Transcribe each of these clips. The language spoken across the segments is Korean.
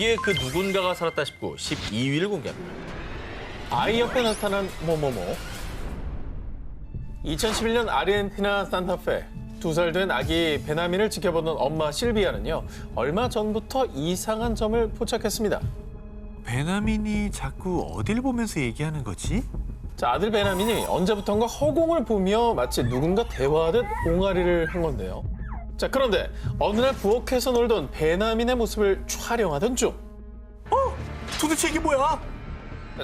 거기에 그 누군가가 살았다 싶고 12위를 공개합니다. 아이 옆에 나타난 뭐뭐뭐. 2011년 아르헨티나 산타페. 2살 된 아기 베나민을 지켜보던 엄마 실비아는요. 얼마 전부터 이상한 점을 포착했습니다. 베나민이 자꾸 어딜 보면서 얘기하는 거지? 자, 아들 베나민이 언제부턴가 허공을 보며 마치 누군가 대화하듯 옹알이를 한 건데요. 자, 그런데 어느 날 부엌에서 놀던 베나민의 모습을 촬영하던 중 도대체 이게 뭐야?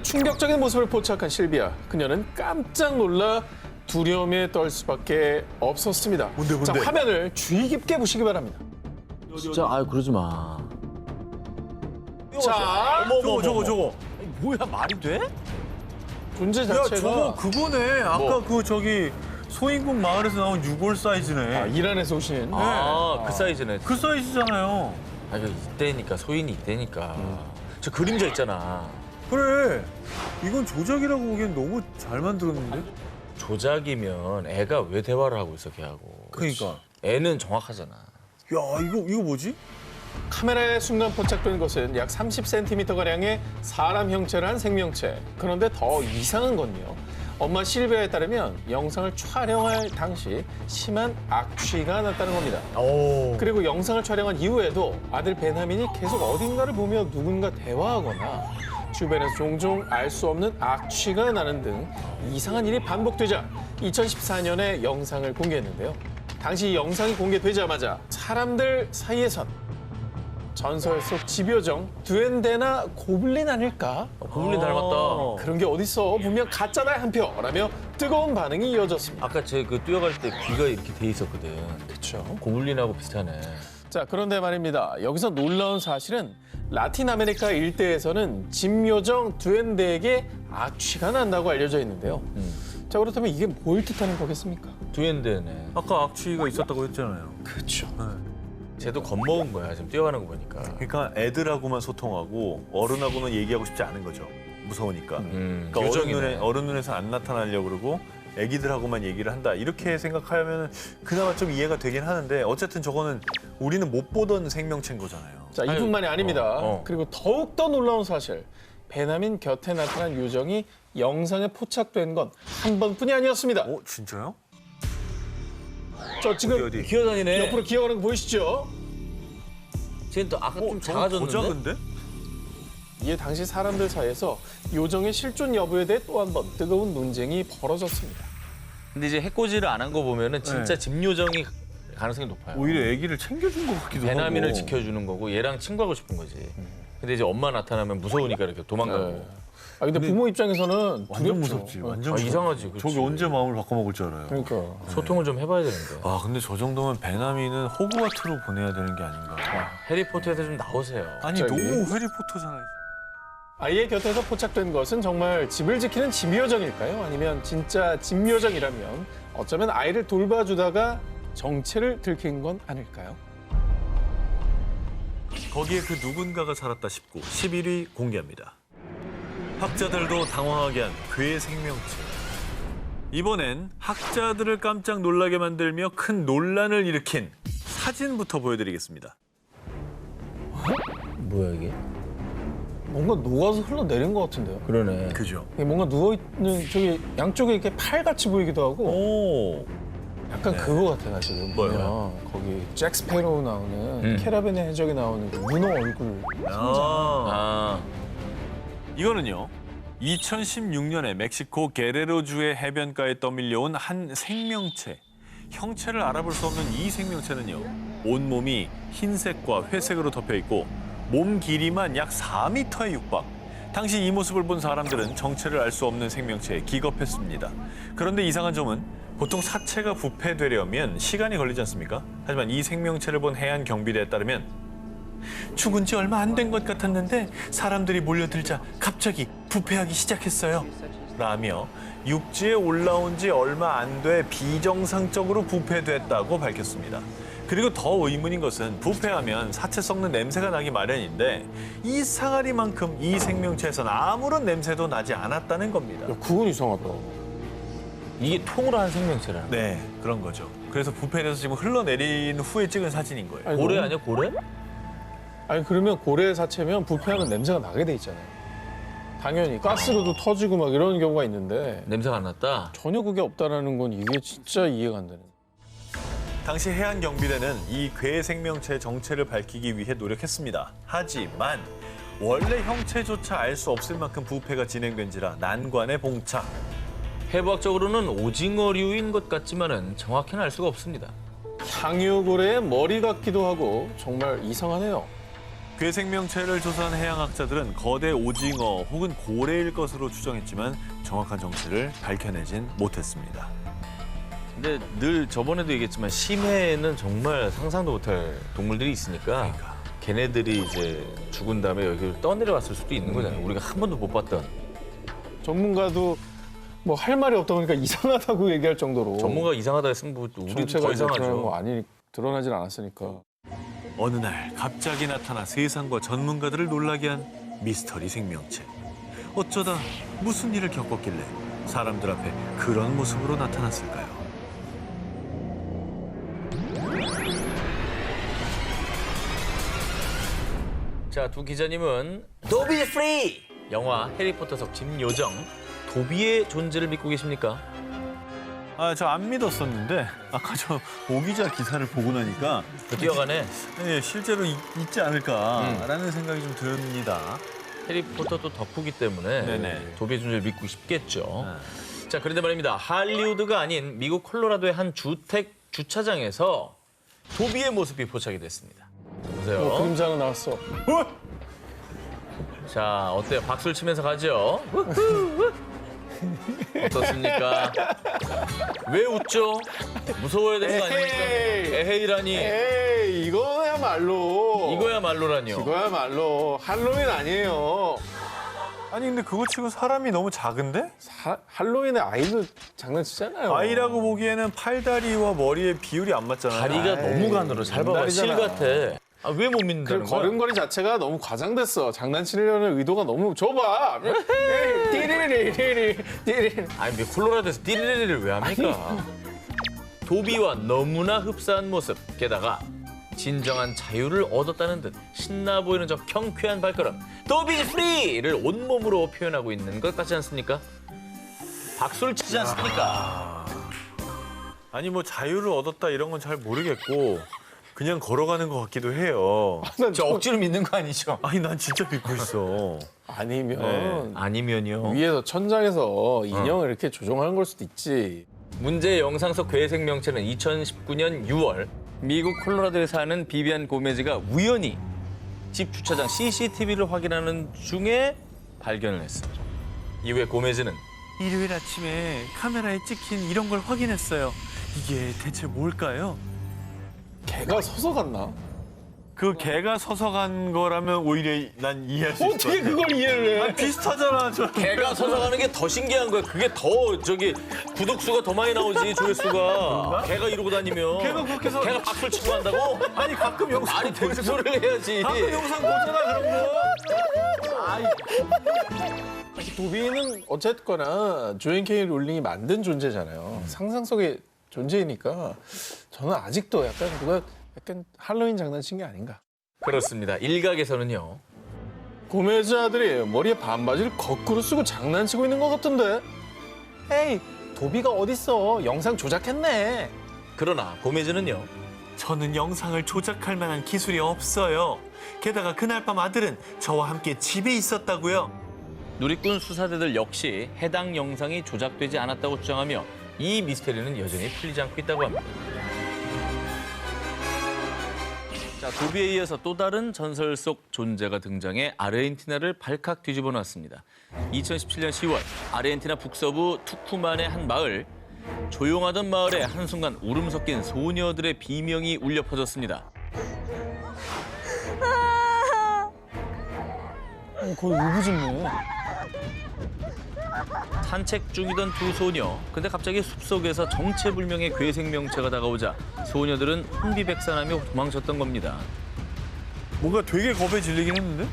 충격적인 모습을 포착한 실비아. 그녀는 깜짝 놀라 두려움에 떨 수밖에 없었습니다. 뭔데? 자, 화면을 주의 깊게 보시기 바랍니다. 진짜 그러지 마. 자, 저거. 뭐야 말이 돼? 존재 야, 자체가 저거 그거네. 아까 뭐? 그 저기 소인국 마을에서 나온 6월 사이즈네. 이란에서 오신 그 사이즈네. 그 사이즈잖아요. 이거 이때니까 소인이 이때니까. 저 그림자 있잖아. 그래. 이건 조작이라고 보기엔 너무 잘 만들었는데? 조작이면 애가 왜 대화를 하고 있어 걔하고. 그러니까. 애는 정확하잖아. 야, 이거 뭐지? 카메라에 순간 포착된 것은 약 30cm가량의 사람 형체를 한 생명체. 그런데 더 이상한 건요. 엄마 실비아에 따르면 영상을 촬영할 당시 심한 악취가 났다는 겁니다. 그리고 영상을 촬영한 이후에도 아들 베나민이 계속 어딘가를 보며 누군가 대화하거나 주변에서 종종 알 수 없는 악취가 나는 등 이상한 일이 반복되자 2014년에 영상을 공개했는데요. 당시 이 영상이 공개되자마자 사람들 사이에선 전설 속 집요정, 두엔데나 고블린 아닐까? 고블린 닮았다. 그런 게 어딨어. 분명 가짜다 한 표. 라며 뜨거운 반응이 이어졌습니다. 아까 제 그 뛰어갈 때 귀가 이렇게 돼 있었거든. 그렇죠. 고블린하고 비슷하네. 자, 그런데 말입니다. 여기서 놀라운 사실은 라틴 아메리카 일대에서는 집요정 두엔데에게 악취가 난다고 알려져 있는데요. 자, 그렇다면 이게 뭘 뜻하는 거겠습니까? 두엔데네. 아까 악취가 있었다고 했잖아요. 그렇죠. 쟤도 겁먹은 거야 지금 뛰어가는 거 보니까. 그러니까 애들하고만 소통하고 어른하고는 얘기하고 싶지 않은 거죠. 무서우니까. 그러니까 요정이네. 어른 눈에서 안 나타나려고 그러고 애기들하고만 얘기를 한다. 이렇게 생각하면 그나마 좀 이해가 되긴 하는데 어쨌든 저거는 우리는 못 보던 생명체인 거잖아요. 자, 이뿐만이 아닙니다. 어. 그리고 더욱더 놀라운 사실. 베나민 곁에 나타난 요정이 영상에 포착된 건 한 번뿐이 아니었습니다. 진짜요? 저 지금 어디? 기어다니네. 옆으로 기어가는 거 보이시죠? 쟤는 또 아까 좀 저거 더 작아졌는데? 작은데? 이에 당시 사람들 사이에서 요정의 실존 여부에 대해 또 한 번 뜨거운 논쟁이 벌어졌습니다. 근데 이제 해코지를 안 한 거 보면은 진짜 네. 집요정이 가능성이 높아요. 오히려 애기를 챙겨준 것 같기도 하고. 베나민을 지켜주는 거고 얘랑 친구하고 싶은 거지. 근데 이제 엄마 나타나면 무서우니까 이렇게 도망가고. 네. 근데 부모 입장에서는 완전 두렵죠. 무섭지. 완전 무섭지. 이상하지. 그치. 저기 언제 마음을 바꿔먹을 줄 알아요. 그러니까. 소통을 좀 해봐야 되는데. 아 근데 저 정도면 베나민은 호그와트로 보내야 되는 게 아닌가. 해리포터에서 좀 나오세요. 아니 갑자기? 너무 해리포터잖아요. 아이의 곁에서 포착된 것은 정말 집을 지키는 집요정일까요? 아니면 진짜 집요정이라면 어쩌면 아이를 돌봐주다가 정체를 들킨 건 아닐까요? 거기에 그 누군가가 살았다 싶고 11위 공개합니다. 학자들도 당황하게 한 괴 생명체. 이번엔 학자들을 깜짝 놀라게 만들며 큰 논란을 일으킨 사진부터 보여드리겠습니다. 뭐야 이게? 뭔가 녹아서 흘러내린 것 같은데요. 그러네. 그죠? 이게 뭔가 누워있는 저기 양쪽에 이렇게 팔같이 보이기도 하고 오. 약간 그거 같아가지고 뭐요? 보면 거기 잭 스페로우 나오는 캐러밴의 해적에 나오는 그 문어 얼굴. 아, 이거는요. 2016년에 멕시코 게레로주의 해변가에 떠밀려온 한 생명체. 형체를 알아볼 수 없는 이 생명체는요. 온몸이 흰색과 회색으로 덮여 있고 몸 길이만 약 4m에 육박. 당시 이 모습을 본 사람들은 정체를 알 수 없는 생명체에 기겁했습니다. 그런데 이상한 점은 보통 사체가 부패되려면 시간이 걸리지 않습니까? 하지만 이 생명체를 본 해안 경비대에 따르면 죽은 지 얼마 안 된 것 같았는데 사람들이 몰려들자 갑자기 부패하기 시작했어요. 라며 육지에 올라온 지 얼마 안 돼 비정상적으로 부패됐다고 밝혔습니다. 그리고 더 의문인 것은 부패하면 사체 썩는 냄새가 나기 마련인데 이 상아리만큼 이 생명체에서는 아무런 냄새도 나지 않았다는 겁니다. 야, 그건 이상하다. 이게 통으로 한 생명체라는 거야. 네, 그런 거죠. 그래서 부패돼서 지금 흘러내린 후에 찍은 사진인 거예요. 아니, 고래 너무- 아니야 고래? 아니 그러면 고래 사체면 부패하면 냄새가 나게 돼 있잖아요. 당연히 가스로도 터지고 막 이런 경우가 있는데 냄새가 안 났다. 전혀 그게 없다라는 건 이게 진짜 이해가 안 되는. 당시 해양경비대는 이 괴 생명체의 정체를 밝히기 위해 노력했습니다. 하지만 원래 형체조차 알 수 없을 만큼 부패가 진행된지라 난관에 봉착. 해부학적으로는 오징어류인 것 같지만은 정확히는 알 수가 없습니다. 향유고래의 머리 같기도 하고 정말 이상하네요. 괴 생명체를 조사한 해양학자들은 거대 오징어 혹은 고래일 것으로 추정했지만 정확한 정체를 밝혀내진 못했습니다. 근데 늘 저번에도 얘기했지만 심해에는 정말 상상도 못할 동물들이 있으니까 걔네들이 이제 죽은 다음에 여기를 떠내려왔을 수도 있는 거잖아요. 우리가 한 번도 못 봤던. 전문가도 뭐 할 말이 없다 보니까 이상하다고 얘기할 정도로 전문가 이상하다 했으면 뭐 우리도 정체가 더 이제 드러나는 이상하죠. 거 아니 드러나질 않았으니까. 어느 날 갑자기 나타나 세상과 전문가들을 놀라게 한 미스터리 생명체. 어쩌다 무슨 일을 겪었길래 사람들 앞에 그런 모습으로 나타났을까요? 자, 두 기자님은 도비 프리! 영화 해리포터석 진요정 도비의 존재를 믿고 계십니까? 저 안 믿었었는데 아까 저 오기자 기사를 보고 나니까 뛰어가네. 네, 실제로 있지 않을까라는 생각이 좀 듭니다. 해리포터도 덕후기 때문에 네네. 도비의 존재를 믿고 싶겠죠. 자, 그런데 말입니다. 할리우드가 아닌 미국 콜로라도의 한 주택 주차장에서 도비의 모습이 포착이 됐습니다. 보세요. 그림자 하나 나왔어. 자, 어때요? 박수를 치면서 가죠? 우후. 어떻습니까? 왜 웃죠? 무서워야 되는 거 아닙니까? 에헤이. 에헤이라니. 에이 이거야말로. 이거야말로라뇨. 이거야말로 할로윈 아니에요. 아니 근데 그거 치고 사람이 너무 작은데? 할로윈에 아이들 장난치잖아요. 아이라고 보기에는 팔다리와 머리의 비율이 안 맞잖아요. 다리가 에이, 너무 가늘어. 잘 봐봐. 실 맨날이잖아. 같아. 아, 왜 못 믿는다는 그 거야? 걸음걸이 자체가 너무 과장됐어. 장난치려는 의도가 너무 좁아. 띠리리리리리리. 아니, 왜 콜로라도에서 띠리리리를 왜 합니까? 도비와 너무나 흡사한 모습, 게다가 진정한 자유를 얻었다는 듯 신나 보이는 저 경쾌한 발걸음, 도비 프리를 온몸으로 표현하고 있는 것 같지 않습니까? 박수를 치지 않습니까? 아니 뭐 자유를 얻었다 이런 건 잘 모르겠고 그냥 걸어가는 것 같기도 해요. 저 억지로 믿는 거 아니죠? 아니 난 진짜 믿고 있어. 아니면 아니면요. 위에서 천장에서 인형을 이렇게 조종하는 걸 수도 있지. 문제의 영상 속 괴 생명체는 2019년 6월 미국 콜로라도에 사는 비비안 고메즈가 우연히 집 주차장 CCTV를 확인하는 중에 발견을 했습니다. 이후에 고메즈는 일요일 아침에 카메라에 찍힌 이런 걸 확인했어요. 이게 대체 뭘까요? 개가 서서 갔나? 그 개가 서서 간 거라면 오히려 난 이해할 수 있을 것 어떻게 같아. 그걸 이해를 해? 비슷하잖아. 저. 개가 서서 가는 게 더 신기한 거야. 그게 더 저기 구독수가 더 많이 나오지, 조회수가. 개가 이러고 다니면. 개가 그렇게 해서- 개가 박수를 치고 간다고? 아니 가끔 영상 아니, 동소리를 해야지. 가끔 영상 보잖아 그런 거. 도비는 어쨌거나 조앤 케이 롤링이 만든 존재잖아요. 상상 속의 존재이니까 저는 아직도 약간 할로윈 장난친 게 아닌가. 그렇습니다. 일각에서는요. 고메즈 아들이 머리에 반바지를 거꾸로 쓰고 장난치고 있는 것 같은데. 에이, 도비가 어딨어. 영상 조작했네. 그러나 고메즈는요. 저는 영상을 조작할 만한 기술이 없어요. 게다가 그날 밤 아들은 저와 함께 집에 있었다고요. 누리꾼 수사대들 역시 해당 영상이 조작되지 않았다고 주장하며 이 미스테리는 여전히 풀리지 않고 있다고 합니다. 자, 도비에 이어서 또 다른 전설 속 존재가 등장해 아르헨티나를 발칵 뒤집어 놨습니다. 2017년 10월 아르헨티나 북서부 투쿠만의 한 마을. 조용하던 마을에 한순간 울음 섞인 소녀들의 비명이 울려 퍼졌습니다. 거의 우부짖네. 산책 중이던 두 소녀. 근데 갑자기 숲속에서 정체불명의 괴 생명체가 다가오자 소녀들은 혼비백산하며 도망쳤던 겁니다. 뭔가 되게 겁에 질리긴 했는데?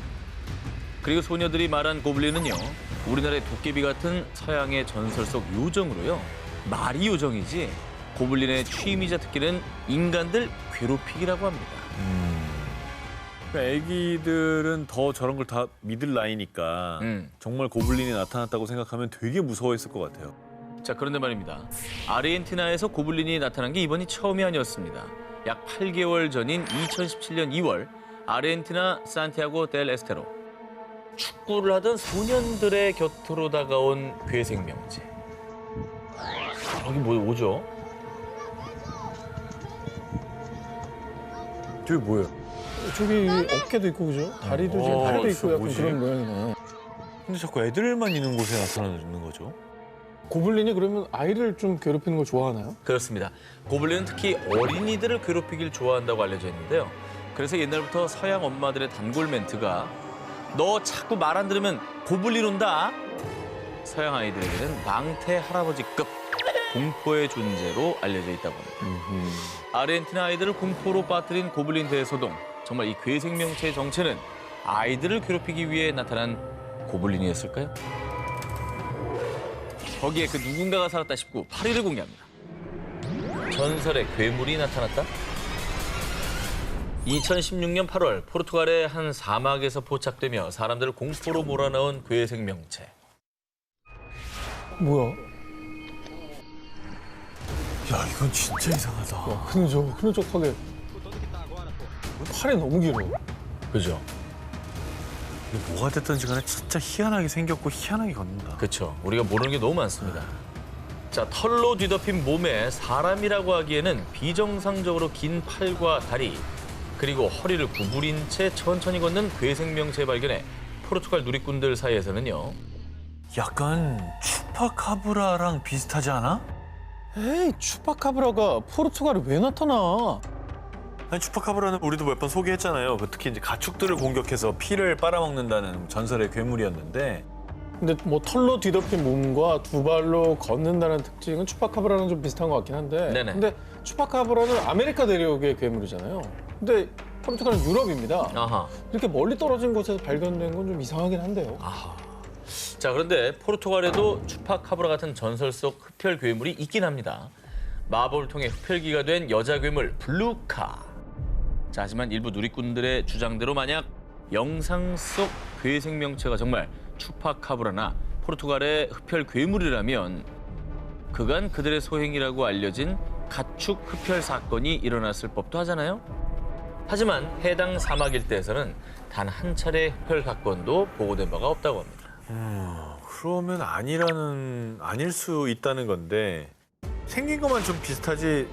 그리고 소녀들이 말한 고블린은요. 우리나라의 도깨비 같은 서양의 전설 속 요정으로요. 말이 요정이지 고블린의 취미자 특기는 인간들 괴롭히기라고 합니다. 애기들은 더 저런 걸 다 믿을 나이니까 정말 고블린이 나타났다고 생각하면 되게 무서워했을 것 같아요. 자, 그런데 말입니다. 아르헨티나에서 고블린이 나타난 게 이번이 처음이 아니었습니다. 약 8개월 전인 2017년 2월 아르헨티나 산티아고 델 에스테로. 축구를 하던 소년들의 곁으로 다가온 괴생명체. 여기 뭐죠? 저게 뭐예요? 저기 어깨도 있고 그죠? 다리도 지금 팔도 있고 약간 뭐지? 그런 모양이네. 근데 자꾸 애들만 있는 곳에 나타나는 거죠? 고블린이 그러면 아이를 좀 괴롭히는 걸 좋아하나요? 그렇습니다. 고블린은 특히 어린이들을 괴롭히길 좋아한다고 알려져 있는데요. 그래서 옛날부터 서양 엄마들의 단골 멘트가 너 자꾸 말 안 들으면 고블린 온다. 서양 아이들에게는 망태 할아버지급 공포의 존재로 알려져 있다고 합니다. 아르헨티나 아이들을 공포로 빠뜨린 고블린 대소동. 정말 이 괴생명체의 정체는 아이들을 괴롭히기 위해 나타난 고블린이었을까요? 거기에 그 누군가가 살았다 싶고 8위를 공개합니다. 전설의 괴물이 나타났다? 2016년 8월 포르투갈의 한 사막에서 포착되며 사람들을 공포로 몰아넣은 괴생명체. 뭐야? 야, 이건 진짜 이상하다. 흐느적하게. 팔이 너무 길어. 그죠? 이게 뭐가 됐든지 간에 진짜 희한하게 생겼고 희한하게 걷는다. 그렇죠. 우리가 모르는 게 너무 많습니다. 자, 털로 뒤덮인 몸에 사람이라고 하기에는 비정상적으로 긴 팔과 다리, 그리고 허리를 구부린 채 천천히 걷는 괴생명체 발견에 포르투갈 누리꾼들 사이에서는요. 약간 추파카브라랑 비슷하지 않아? 에이, 추파카브라가 포르투갈에 왜 나타나? 아니, 추파카브라는 우리도 몇 번 소개했잖아요. 특히 이제 가축들을 공격해서 피를 빨아먹는다는 전설의 괴물이었는데 근데 뭐 털로 뒤덮인 몸과 두 발로 걷는다는 특징은 추파카브라랑 좀 비슷한 것 같긴 한데. 네네. 근데 추파카브라는 아메리카 대륙의 괴물이잖아요. 근데 포르투갈은 유럽입니다. 아하. 이렇게 멀리 떨어진 곳에서 발견된 건 좀 이상하긴 한데요. 자, 그런데 포르투갈에도 추파카브라 같은 전설 속 흡혈 괴물이 있긴 합니다. 마법을 통해 흡혈귀가 된 여자 괴물 블루카. 자, 하지만 일부 누리꾼들의 주장대로 만약 영상 속 괴생명체가 정말 추파카브라나 포르투갈의 흡혈 괴물이라면 그간 그들의 소행이라고 알려진 가축 흡혈 사건이 일어났을 법도 하잖아요. 하지만 해당 사막 일대에서는 단 한 차례 흡혈 사건도 보고된 바가 없다고 합니다. 그러면 아닐 수 있다는 건데 생긴 것만 좀 비슷하지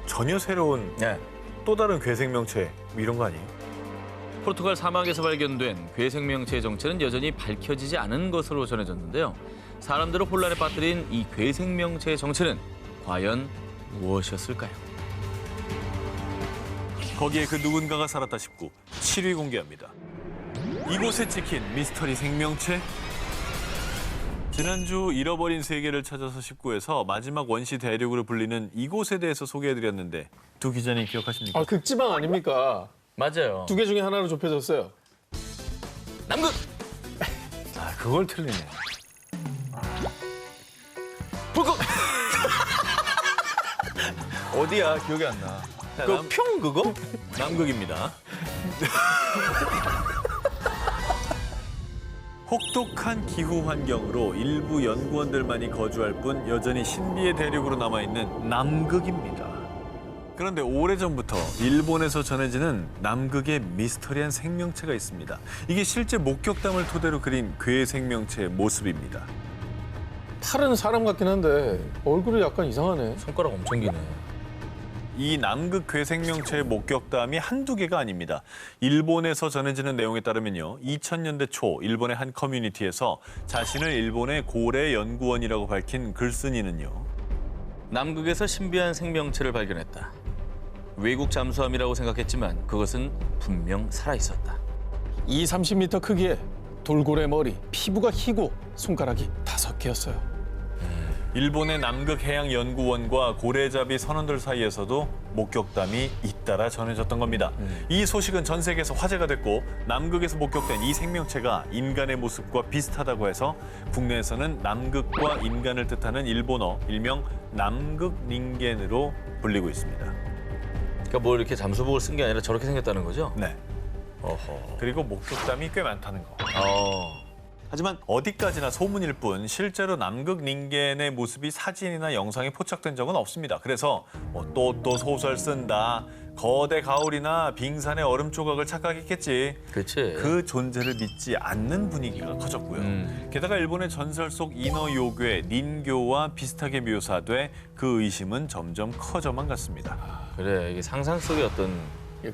전혀 새로운 네. 또 다른 괴생명체 뭐 이런 거 아니에요? 포르투갈 사막에서 발견된 괴생명체의 정체는 여전히 밝혀지지 않은 것으로 전해졌는데요. 사람들을 혼란에 빠뜨린 이 괴생명체의 정체는 과연 무엇이었을까요? 거기에 그 누군가가 살았다 싶고 7위 공개합니다. 이곳에 찍힌 미스터리 생명체? 지난주 잃어버린 세계를 찾아서 19에서 마지막 원시 대륙으로 불리는 이곳에 대해서 소개해드렸는데 두 기자님 기억하십니까? 아, 극지방 아닙니까? 맞아요. 두 개 중에 하나로 좁혀졌어요. 남극! 아, 그걸 틀리네. 북극! 어디야? 기억이 안 나. 그 평 그거? 남극입니다. 혹독한 기후 환경으로 일부 연구원들만이 거주할 뿐 여전히 신비의 대륙으로 남아있는 남극입니다. 그런데 오래전부터 일본에서 전해지는 남극의 미스터리한 생명체가 있습니다. 이게 실제 목격담을 토대로 그린 괴 생명체의 모습입니다. 팔은 사람 같긴 한데 얼굴이 약간 이상하네. 손가락 엄청 기네. 이 남극 괴생명체의 목격담이 한두 개가 아닙니다. 일본에서 전해지는 내용에 따르면요. 2000년대 초 일본의 한 커뮤니티에서 자신을 일본의 고래 연구원이라고 밝힌 글쓴이는요. 남극에서 신비한 생명체를 발견했다. 외국 잠수함이라고 생각했지만 그것은 분명 살아있었다. 30m 크기에 돌고래 머리, 피부가 희고 손가락이 5개였어요. 일본의 남극해양연구원과 고래잡이 선원들 사이에서도 목격담이 잇따라 전해졌던 겁니다. 이 소식은 전 세계에서 화제가 됐고 남극에서 목격된 이 생명체가 인간의 모습과 비슷하다고 해서 국내에서는 남극과 인간을 뜻하는 일본어 일명 남극 닌겐으로 불리고 있습니다. 그러니까 뭐 이렇게 잠수복을 쓴 게 아니라 저렇게 생겼다는 거죠? 네. 어허. 그리고 목격담이 꽤 많다는 거. 어. 하지만 어디까지나 소문일 뿐 실제로 남극 닌겐의 모습이 사진이나 영상에 포착된 적은 없습니다. 그래서 또 소설 쓴다, 거대 가울이나 빙산의 얼음 조각을 착각했겠지. 그렇지. 그 존재를 믿지 않는 분위기가 커졌고요. 게다가 일본의 전설 속 인어 요괴 닌교와 비슷하게 묘사돼 그 의심은 점점 커져만 갔습니다. 그래, 이게 상상 속의 어떤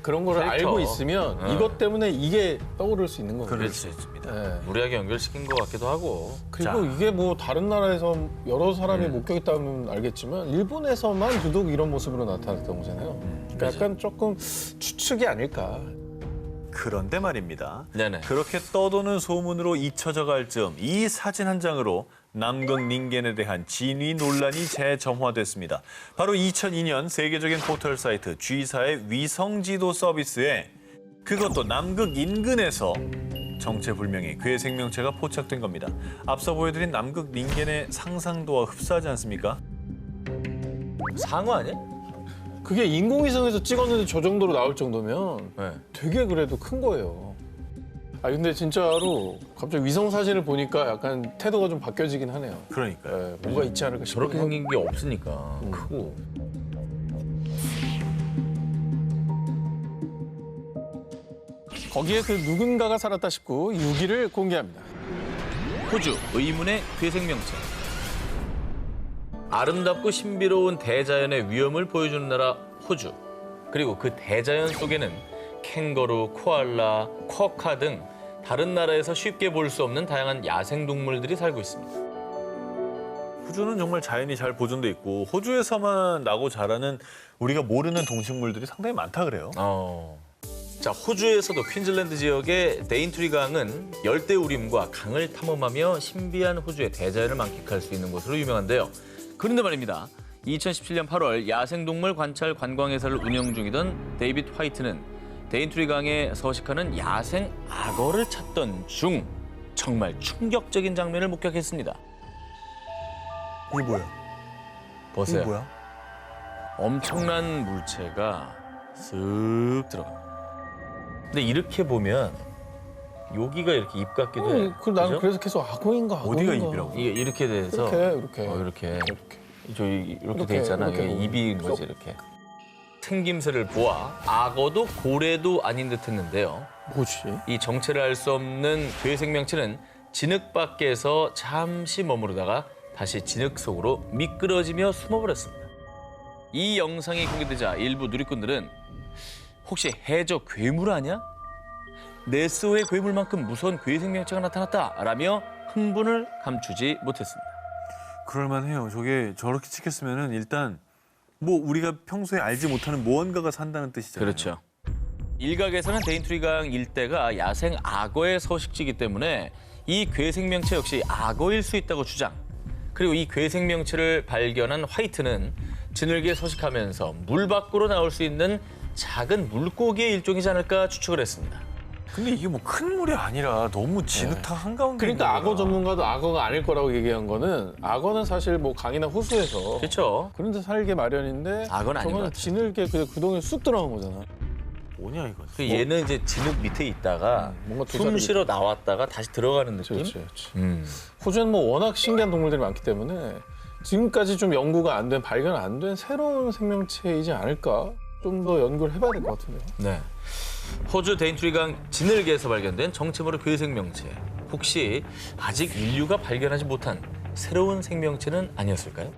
그런 거를 캐릭터. 알고 있으면 이것 때문에 이게 떠오를 수 있는 거예요. 그럴 수 있습니다. 네. 무리하게 연결시킨 것 같기도 하고. 그리고 자. 이게 뭐 다른 나라에서 여러 사람이 목격했다면 알겠지만 일본에서만 유독 이런 모습으로 나타났던 거잖아요. 그러니까 약간 조금 추측이 아닐까. 그런데 말입니다. 네네. 그렇게 떠도는 소문으로 잊혀져 갈 즈음 이 사진 한 장으로 남극 닌겐에 대한 진위 논란이 재점화됐습니다. 바로 2002년 세계적인 포털 사이트 G사의 위성 지도 서비스에 그것도 남극 인근에서 정체불명의 괴 생명체가 포착된 겁니다. 앞서 보여드린 남극 닌겐의 상상도와 흡사하지 않습니까? 상어 아니야? 그게 인공위성에서 찍었는데 저 정도로 나올 정도면 네. 되게 그래도 큰 거예요. 아 근데 진짜로 갑자기 위성 사진을 보니까 약간 태도가 좀 바뀌어지긴 하네요. 그러니까요. 네, 뭔가 있지 않을까 싶어요. 저렇게 생긴 게 없으니까 크고. 거기에 그 누군가가 살았다 싶고 6위를 공개합니다. 호주 의문의 괴생명체. 아름답고 신비로운 대자연의 위험을 보여주는 나라 호주. 그리고 그 대자연 속에는 캥거루, 코알라, 쿼카 등 다른 나라에서 쉽게 볼 수 없는 다양한 야생동물들이 살고 있습니다. 호주는 정말 자연이 잘 보존돼 있고 호주에서만 나고 자라는 우리가 모르는 동식물들이 상당히 많다 그래요. 자, 호주에서도 퀸즐랜드 지역의 데인트리 강은 열대우림과 강을 탐험하며 신비한 호주의 대자연을 만끽할 수 있는 곳으로 유명한데요. 그런데 말입니다. 2017년 8월 야생동물 관찰 관광회사를 운영 중이던 데이빗 화이트는 데인트리 강에 서식하는 야생 악어를 찾던 중 정말 충격적인 장면을 목격했습니다. 이게 뭐야? 보세요. 이게 뭐야? 엄청난 물체가 쓱 들어갑니다. 근데 이렇게 보면 여기가 이렇게 입 같기도 해. 그 나는 그죠? 그래서 계속 악어인가 어디가 악어인가. 입이라고? 이게 이렇게 돼서 이렇게. 이렇게 이렇게. 저기 이렇게 돼 이렇게, 있잖아. 이렇게 이게 보면. 입인 거지 이렇게. 생김새를 보아 악어도 고래도 아닌 듯했는데요. 뭐지? 이 정체를 알 수 없는 괴생명체는 진흙 밖에서 잠시 머무르다가 다시 진흙 속으로 미끄러지며 숨어버렸습니다. 이 영상이 공개되자 일부 누리꾼들은 혹시 해저 괴물 아니야? 네스호의 괴물만큼 무서운 괴생명체가 나타났다라며 흥분을 감추지 못했습니다. 그럴만해요. 저게 저렇게 찍혔으면은 일단 뭐 우리가 평소에 알지 못하는 무언가가 산다는 뜻이잖아요. 그렇죠. 일각에서는 데인트리 강 일대가 야생 악어의 서식지이기 때문에 이 괴생명체 역시 악어일 수 있다고 주장. 그리고 이 괴생명체를 발견한 화이트는 진흙에 서식하면서 물 밖으로 나올 수 있는 작은 물고기의 일종이지 않을까 추측을 했습니다. 근데 이게 뭐 큰 물이 아니라 너무 진흙탕 한가운데 그러니까 있는 악어 거라. 전문가도 악어가 아닐 거라고 얘기한 거는 악어는 사실 뭐 강이나 호수에서 그렇죠. 그런 데 살게 마련인데 악어는 아닌 것 저거는 같아요. 진흙에 그냥 구덩이에 쑥 들어간 거잖아. 뭐냐 이거. 그 얘는 이제 진흙 밑에 있다가 뭔가 숨 도사리- 쉬러 나왔다가 다시 들어가는 느낌? 그렇지. 음. 호주에는 뭐 워낙 신기한 동물들이 많기 때문에 지금까지 좀 연구가 안 된, 발견 안 된 새로운 생명체이지 않을까? 좀 더 연구를 해봐야 될 것 같은데요. 네. 호주 데인트리 강 진흙에서 발견된 정체모를 괴생명체. 혹시 아직 인류가 발견하지 못한 새로운 생명체는 아니었을까요?